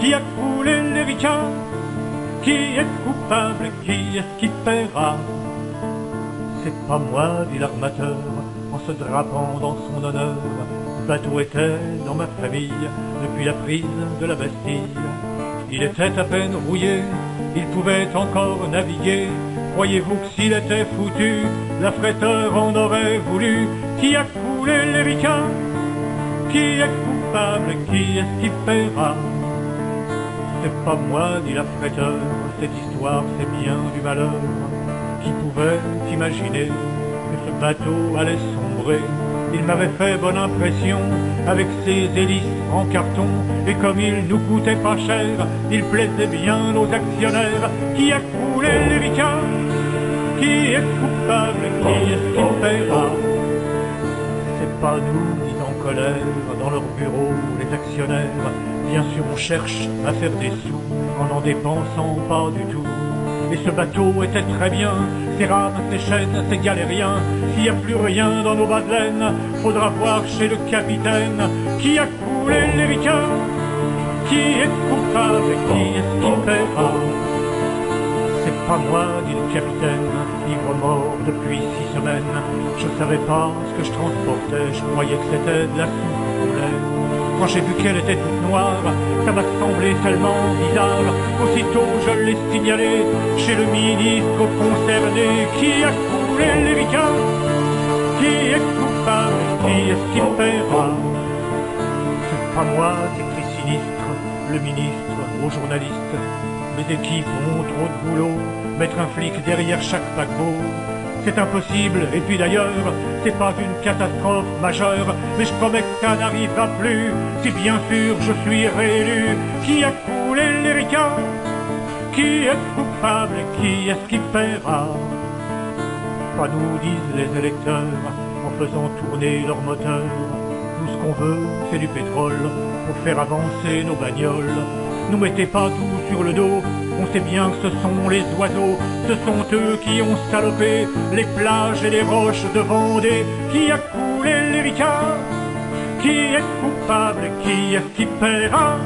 Qui a coulé l'Erika? Qui est coupable? Qui est-ce qui paiera? C'est pas moi, dit l'armateur, en se drapant dans son honneur. Le bateau était dans ma famille, depuis la prise de la Bastille. Il était à peine rouillé, il pouvait encore naviguer. Croyez-vous que s'il était foutu, l'affréteur en aurait voulu? Qui a coulé l'Erika? Qui est coupable? Qui est-ce qui paiera? C'est pas moi, dit l'affréteur, cette histoire c'est bien du malheur. Qui pouvait imaginer que ce bateau allait sombrer? Il m'avait fait bonne impression avec ses hélices en carton, et comme il nous coûtait pas cher, il plaisait bien aux actionnaires. Qui a coulé l'Erika? Qui est coupable? Qui est-ce qui paiera? C'est pas nous, dit en colère dans leur bureau les actionnaires. Bien sûr on cherche à faire des sous en n'en dépensant pas du tout. Et ce bateau était très bien, ses rames, ses chaînes, ses galériens. S'il n'y a plus rien dans nos bas de laine, faudra voir chez le capitaine. Qui a coulé l'Erika? Qui est coupable? Qui est-ce qui paiera? C'est pas moi, dit le capitaine, ivre mort depuis 6 semaines. Je savais pas ce que je transportais, je croyais que c'était de la soupe au poulet. Quand j'ai vu qu'elle était toute noire, ça m'a semblé tellement bizarre. Aussitôt je l'ai signalé chez le ministre concerné. Qui a coulé l'Erika? Qui est coupable? Qui est-ce qui paiera? C'est pas moi, dit très sinistre le ministre aux journalistes. Mes équipes ont trop de boulot, mettre un flic derrière chaque paquebot, c'est impossible. Et puis d'ailleurs, c'est pas une catastrophe majeure, mais je promets que ça n'arrivera plus, si bien sûr je suis réélu. Qui a coulé l'Erika? Qui est coupable? Qui est-ce qui paiera? Pas nous, disent les électeurs, en faisant tourner leur moteur. Nous, ce qu'on veut, c'est du pétrole, pour faire avancer nos bagnoles. Nous mettez pas tout sur le dos, on sait bien que ce sont les oiseaux, ce sont eux qui ont salopé les plages et les roches de Vendée. Qui a coulé l'Erika? Qui est coupable? Qui est-ce qui paiera?